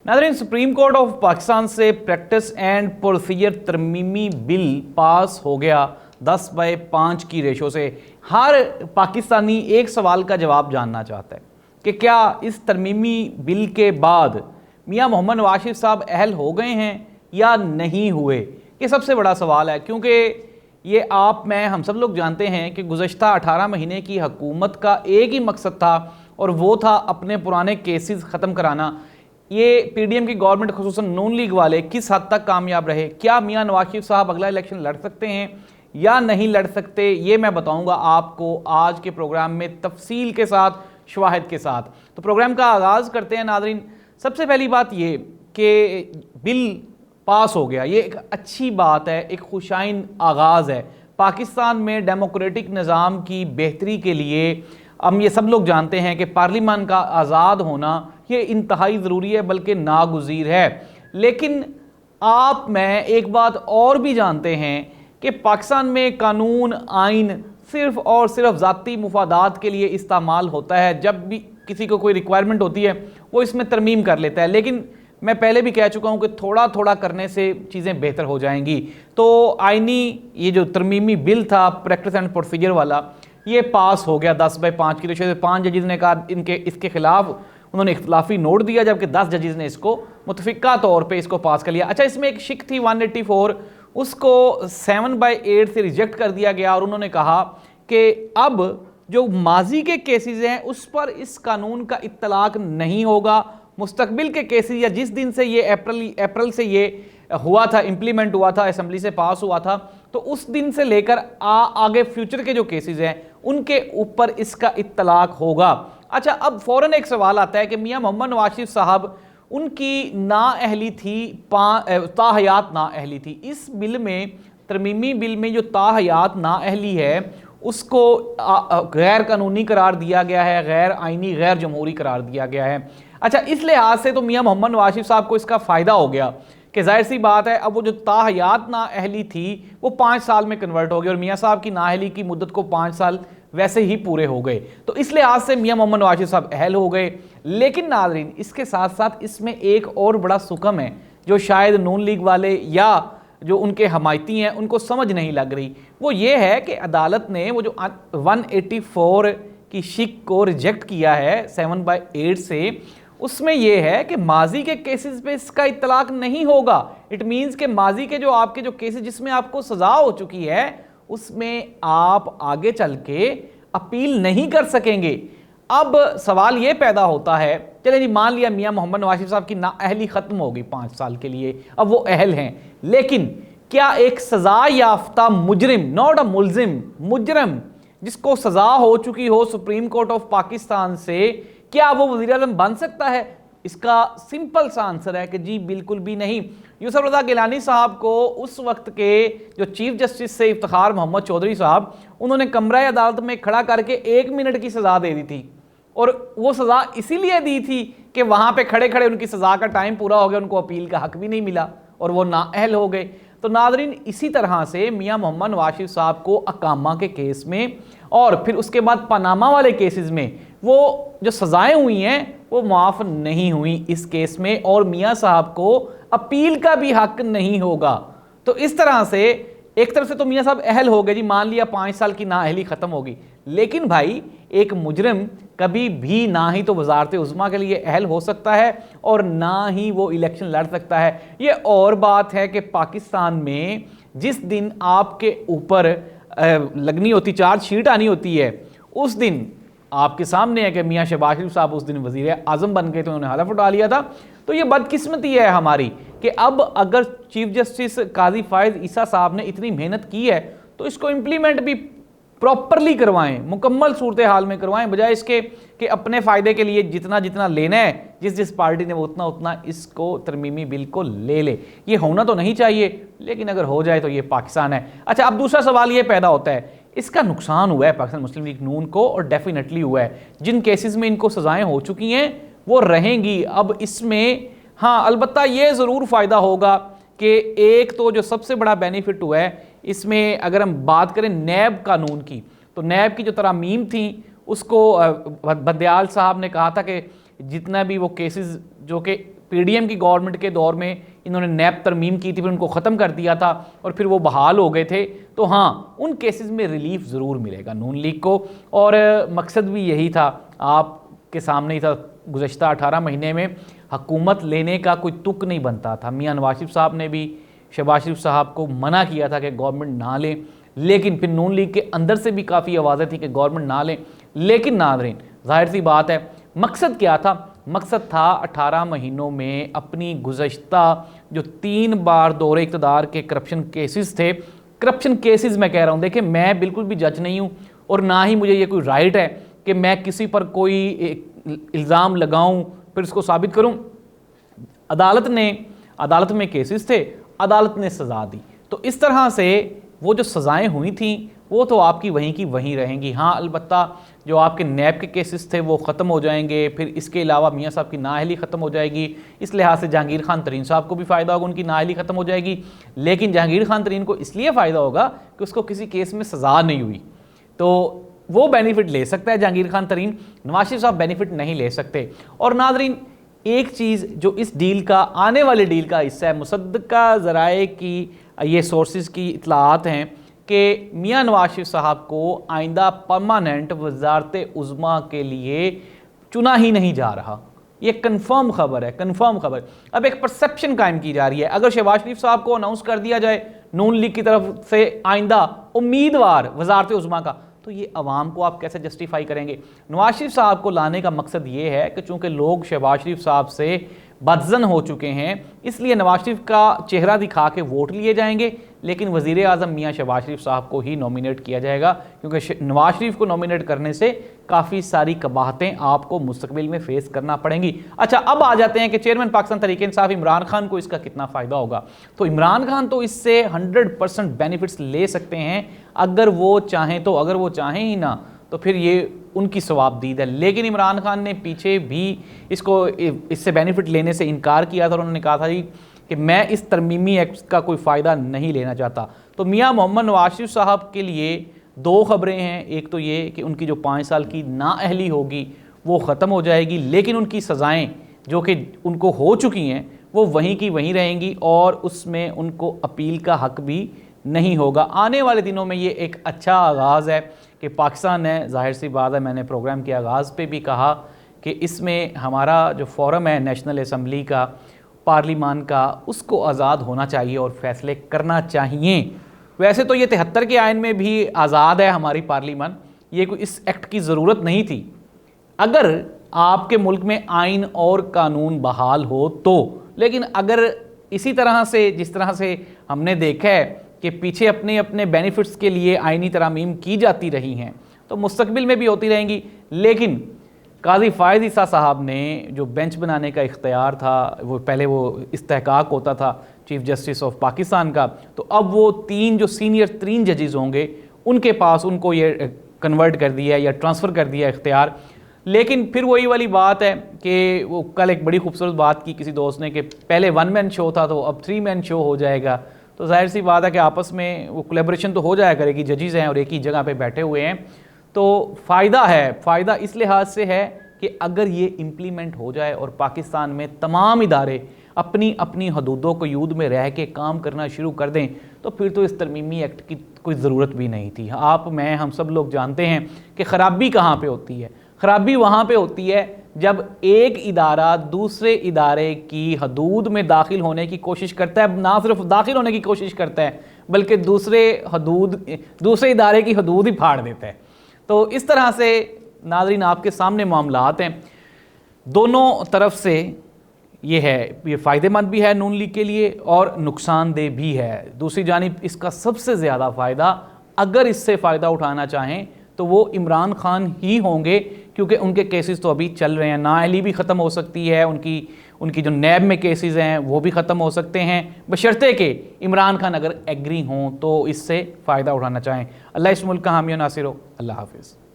नाज़रीन, supreme court of Pakistan से practice and procedure तरमीमी बिल पास हो गया 10/5 की रेशो से। हर पाकिस्तानी एक सवाल का जवाब जानना चाहता है कि क्या इस तरमीमी बिल के बाद मियां मोहम्मद नवाज शरीफ साहब अहल हो गए हैं या नहीं हुए। ये सबसे बड़ा सवाल है, क्योंकि ये हम सब लोग जानते हैं कि गुज़श्ता 18 महीने की हुकूमत का एक ही मकसद था और वो था अपने पुराने केसेस ख़त्म कराना। ये पीडीएम की गवर्नमेंट, खुसूसन नून लीग वाले, किस हद तक कामयाब रहे? क्या मियां नवाज शरीफ साहब अगला इलेक्शन लड़ सकते हैं या नहीं लड़ सकते, ये मैं बताऊंगा आपको आज के प्रोग्राम में तफसील के साथ, शवाहिद के साथ। तो प्रोग्राम का आगाज़ करते हैं नाज़रीन। सबसे पहली बात ये कि बिल पास हो गया, ये एक अच्छी बात है, एक खुशाइन आगाज़ है पाकिस्तान में डेमोक्रेटिक निज़ाम की बेहतरी के लिए। हम ये सब लोग जानते हैं कि पार्लियामान का आज़ाद होना ये इंतहाई ज़रूरी है, बल्कि नागुज़ीर है। लेकिन मैं एक बात और भी जानते हैं कि पाकिस्तान में कानून, आइन सिर्फ़ और सिर्फ ज़ाती मुफादात के लिए इस्तेमाल होता है। जब भी किसी को कोई रिक्वायरमेंट होती है वो इसमें तरमीम कर लेता है, लेकिन मैं पहले भी कह चुका हूँ कि थोड़ा थोड़ा करने से चीज़ें बेहतर हो जाएंगी। तो आइनी ये जो तरमीमी बिल था प्रैक्टिस एंड प्रोसीजर वाला, ये पास हो गया 10/5 की रेशो से। 5 जजेस ने कहा इसके खिलाफ उन्होंने इख्तलाफी नोट दिया, जबकि 10 जजेस ने इसको मुतफिका तौर पे इसको पास कर लिया। अच्छा, इसमें एक शिक थी 184, उसको 7/8 से रिजेक्ट कर दिया गया और उन्होंने कहा कि अब जो माजी के केसेस हैं उस पर इस कानून का इत्तलाक नहीं होगा। मुस्तकबिल के केसेस या जिस दिन से ये अप्रैल से ये हुआ था, इम्प्लीमेंट हुआ था, असेंबली से पास हुआ था, तो उस दिन से लेकर आगे फ्यूचर के जो केसेस हैं उनके ऊपर इसका इत्तलाक होगा। अच्छा, अब फ़ौरन एक सवाल आता है कि मियां मोहम्मद नवाज शरीफ साहब, उनकी नाअहली थी, ताहयात नाअहली थी। इस बिल में, तरमीमी बिल में जो ताहयात नाअहली है उसको गैर कानूनी करार दिया गया है, गैर आइनी, गैर जमहूरी करार दिया गया है। अच्छा, इस लिहाज से तो मियां मोहम्मद नवाज शरीफ साहब को इसका फ़ायदा हो गया कि जाहिर सी बात है अब वो जो ताहयात नाअहली थी वो 5 साल में कन्वर्ट हो गई और मियां साहब की नाअहली की मुद्दत को 5 साल वैसे ही पूरे हो गए। तो इस लिहाज से मियां मोहम्मद नवाज शरीफ साहब अहल हो गए। लेकिन नाज़रीन, इसके साथ साथ इसमें एक और बड़ा सुकम है जो शायद नून लीग वाले या जो उनके हमायती हैं उनको समझ नहीं लग रही। वो ये है कि अदालत ने वो जो 184 की शिक को रिजेक्ट किया है 7/8 से, उसमें यह है कि माजी के केसेस पे इसका इत्तलाक नहीं होगा। इट मीन्स कि माजी के जो आपके जो केसेस जिसमें आपको सजा हो चुकी है उसमें आप आगे चल के अपील नहीं कर सकेंगे। अब सवाल ये पैदा होता है, चले जी मान लिया मियां मोहम्मद नवाज शरीफ साहब की नाअहली ख़त्म होगी 5 साल के लिए, अब वो अहल हैं, लेकिन क्या एक सज़ा याफ्ता मुजरिम, नॉट अ मुलजिम, मुजरम जिसको सज़ा हो चुकी हो सुप्रीम कोर्ट ऑफ पाकिस्तान से, क्या वो वज़ीर आज़म बन सकता है? इसका सिंपल सा आंसर है कि जी बिल्कुल भी नहीं। यूसुफ रज़ा गिलानी साहब को उस वक्त के जो चीफ जस्टिस से इफ्तिखार मोहम्मद चौधरी साहब, उन्होंने कमरा अदालत में खड़ा करके 1 मिनट की सज़ा दे दी थी और वो सज़ा इसीलिए दी थी कि वहाँ पे खड़े खड़े उनकी सज़ा का टाइम पूरा हो गया, उनको अपील का हक भी नहीं मिला और वो नाअहल हो गए। तो नाज़रीन, इसी तरह से मियां मोहम्मद नवाज शरीफ साहब को अकामा के केस में और फिर उसके बाद पनामा वाले केसेस में वो जो सज़ाएं हुई हैं वो माफ़ नहीं हुई इस केस में, और मियां साहब को अपील का भी हक नहीं होगा। तो इस तरह से एक तरफ से तो मियां साहब अहल हो गए जी, मान लिया 5 साल की नाअहली ख़त्म होगी, लेकिन भाई एक मुजरिम कभी भी ना ही तो वज़ारत उज़्मा के लिए अहल हो सकता है और ना ही वो इलेक्शन लड़ सकता है। ये और बात है कि पाकिस्तान में जिस दिन आपके ऊपर लगनी होती, चार्जशीट आनी होती है, उस दिन आपके सामने है कि मियां शहबाज शरीफ साहब उस दिन वज़ीर आज़म बन गए, तो उन्होंने हलफ उठा लिया था। तो ये बदकिस्मती है हमारी कि अब अगर चीफ जस्टिस काजी फायज़ ईसा साहब ने इतनी मेहनत की है तो इसको इम्प्लीमेंट भी प्रॉपरली करवाएं, मुकम्मल सूरत हाल में करवाएं, बजाय इसके कि अपने फ़ायदे के लिए जितना जितना लेना है जिस पार्टी ने वो उतना उतना इसको तरमीमी बिल को ले ले। ये होना तो नहीं चाहिए, लेकिन अगर हो जाए तो ये पाकिस्तान है। अच्छा, अब दूसरा सवाल ये पैदा होता है, इसका नुकसान हुआ है पाकिस्तान मुस्लिम लीग नून को, और डेफिनेटली हुआ है। जिन केसेस में इनको सज़ाएँ हो चुकी हैं वो रहेंगी। अब इसमें हाँ, अलबत्ता ये ज़रूर फ़ायदा होगा कि एक तो जो सबसे बड़ा बेनिफिट हुआ है इसमें, अगर हम बात करें नैब कानून की, तो नैब की जो तरामीम थी उसको बंदयाल साहब ने कहा था कि जितना भी वो केसेस जो कि पीडीएम की गवर्नमेंट के दौर में इन्होंने नैब तरमीम की थी, फिर उनको ख़त्म कर दिया था और फिर वो बहाल हो गए थे। तो हाँ, उन केसेस में रिलीफ ज़रूर मिलेगा नून लीग को, और मकसद भी यही था, आपके सामने ही था। गुज़श्ता 18 महीने में हुकूमत लेने का कोई तुक नहीं बनता था। मियां नवाज शरीफ साहब ने भी शहबाज शरीफ साहब को मना किया था कि गवर्नमेंट ना लें, लेकिन फिर नून लीग के अंदर से भी काफ़ी आवाज़ें थी कि गवर्नमेंट ना लें। लेकिन नाज़रीन, जाहिर सी बात है, मकसद क्या था? मकसद था 18 महीनों में अपनी गुज़श्ता जो 3 बार दौरे इक़्तिदार के करप्शन केसेस थे, करप्शन केसेस मैं कह रहा हूँ, देखिए मैं बिल्कुल भी जज नहीं हूँ और ना ही मुझे ये कोई राइट है कि मैं किसी पर कोई इल्ज़ाम लगाऊं फिर उसको साबित करूं। अदालत में केसेस थे, अदालत ने सज़ा दी। तो इस तरह से वो जो सज़ाएं हुई थी वो तो आपकी वहीं की वहीं रहेंगी। हाँ, अलबत्ता जो आपके नैब के केसेस थे वो ख़त्म हो जाएंगे। फिर इसके अलावा मियाँ साहब की नाअहली ख़त्म हो जाएगी। इस लिहाज से जहांगीर खान तरीन साहब को भी फ़ायदा होगा, उनकी नाअहली ख़त्म हो जाएगी। लेकिन जहांगीर खान तरीन को इसलिए फ़ायदा होगा कि उसको किसी केस में सज़ा नहीं हुई, तो वो बेनिफिट ले सकता है जहांगीर खान तरीन। नवाज शरीफ साहब बेनिफिट नहीं ले सकते। और नाजरीन, एक चीज़ जो इस डील का, आने वाले डील का हिस्सा है, मुसद्दका ज़राए की ये सोर्सेज की इतलात हैं कि मियां नवाज शरीफ साहब को आइंदा परमानेंट वज़ारत उज़्मा के लिए चुना ही नहीं जा रहा। ये कंफर्म खबर है, कंफर्म खबर। अब एक परसेप्शन कायम की जा रही है, अगर शहबाज शरीफ साहब को अनाउंस कर दिया जाए नून लीग की तरफ से आइंदा उम्मीदवार वज़ारत उज़्मा का, तो ये अवाम को आप कैसे जस्टिफाई करेंगे? नवाज शरीफ साहब को लाने का मकसद ये है कि चूंकि लोग शहबाज शरीफ साहब से बदजन हो चुके हैं, इसलिए नवाज शरीफ का चेहरा दिखा के वोट लिए जाएंगे, लेकिन वज़ीर आज़म मियाँ शहबाज शरीफ साहब को ही नॉमिनेट किया जाएगा, क्योंकि नवाज शरीफ को नॉमिनेट करने से काफ़ी सारी कबाहतें आपको मुस्तकबिल में फेस करना पड़ेंगी। अच्छा, अब आ जाते हैं कि चेयरमैन पाकिस्तान तहरीक इंसाफ इमरान खान को इसका कितना फ़ायदा होगा। तो इमरान खान तो इससे 100% बेनिफिट्स ले सकते हैं अगर वो चाहें तो। अगर वो चाहें ही ना तो फिर ये उनकी सवाबदीद है। लेकिन इमरान खान ने पीछे भी इससे बेनिफिट लेने से इनकार किया था और उन्होंने कहा था जी कि मैं इस तरमीमी एक्ट का कोई फ़ायदा नहीं लेना चाहता। तो मियां मोहम्मद नवाज शरीफ साहब के लिए 2 खबरें हैं। एक तो ये कि उनकी जो 5 साल की नाअहली होगी वो ख़त्म हो जाएगी, लेकिन उनकी सज़ाएँ जो कि उनको हो चुकी हैं वो वहीं की वहीं रहेंगी और उसमें उनको अपील का हक भी नहीं होगा। आने वाले दिनों में ये एक अच्छा आगाज़ है कि पाकिस्तान है, जाहिर सी बात है, मैंने प्रोग्राम के आगाज़ पे भी कहा कि इसमें हमारा जो फोरम है नेशनल असम्बली का, पार्लिमान का, उसको आज़ाद होना चाहिए और फ़ैसले करना चाहिए। वैसे तो ये 73 के आइन में भी आज़ाद है हमारी पार्लिमान, ये कोई इस एक्ट की ज़रूरत नहीं थी। अगर आपके मुल्क में आइन और कानून बहाल हो तो, लेकिन अगर इसी तरह से जिस तरह से हमने देखा है कि पीछे अपने अपने बेनिफिट्स के लिए आइनी तरामीम की जाती रही हैं तो मुस्तकबिल में भी होती रहेंगी। लेकिन काजी फ़ायज़ ईसा साहब ने जो बेंच बनाने का इख्तियार था, वो पहले वो इस्तेहकाक होता था चीफ़ जस्टिस ऑफ पाकिस्तान का, तो अब वो 3 जो सीनियर 3 जजेस होंगे उनके पास उनको ये कन्वर्ट कर दिया या ट्रांसफ़र कर दिया इख्तियार। लेकिन फिर वही वाली बात है कि वो कल एक बड़ी खूबसूरत बात की किसी दोस्त ने कि पहले 1 मैन शो था तो अब 3 मैन शो हो जाएगा। तो जाहिर सी बात है कि आपस में वो कोलैबोरेशन तो हो जाया करेगी, जजेस हैं और एक ही जगह पे बैठे हुए हैं, तो फ़ायदा है। फ़ायदा इस लिहाज से है कि अगर ये इम्प्लीमेंट हो जाए और पाकिस्तान में तमाम इदारे अपनी अपनी हदूदों को यूद में रह के काम करना शुरू कर दें तो फिर तो इस तरमीमी एक्ट की कोई ज़रूरत भी नहीं थी। आप, मैं, हम सब लोग जानते हैं कि ख़राबी कहाँ पर होती है। ख़राबी वहाँ पे होती है जब एक इदारा दूसरे इदारे की हदूद में दाखिल होने की कोशिश करता है, ना सिर्फ दाखिल होने की कोशिश करता है बल्कि दूसरे इदारे की हदूद ही फाड़ देता है। तो इस तरह से नाज़रीन आपके सामने मामलात हैं, दोनों तरफ से ये है, ये फ़ायदेमंद भी है नून लीग के लिए और नुकसानदेह भी है। दूसरी जानिब इसका सबसे ज़्यादा फ़ायदा, अगर इससे फ़ायदा उठाना चाहें तो वो इमरान खान ही होंगे, क्योंकि उनके केसेस तो अभी चल रहे हैं। नाअहली भी ख़त्म हो सकती है, उनकी जो नैब में केसेस हैं वो भी ख़त्म हो सकते हैं, बशर्ते कि इमरान खान अगर एग्री हों तो इससे फ़ायदा उठाना चाहें। अल्लाह इस मुल्क का हामी और नासिर हो। अल्लाह हाफ़िज़।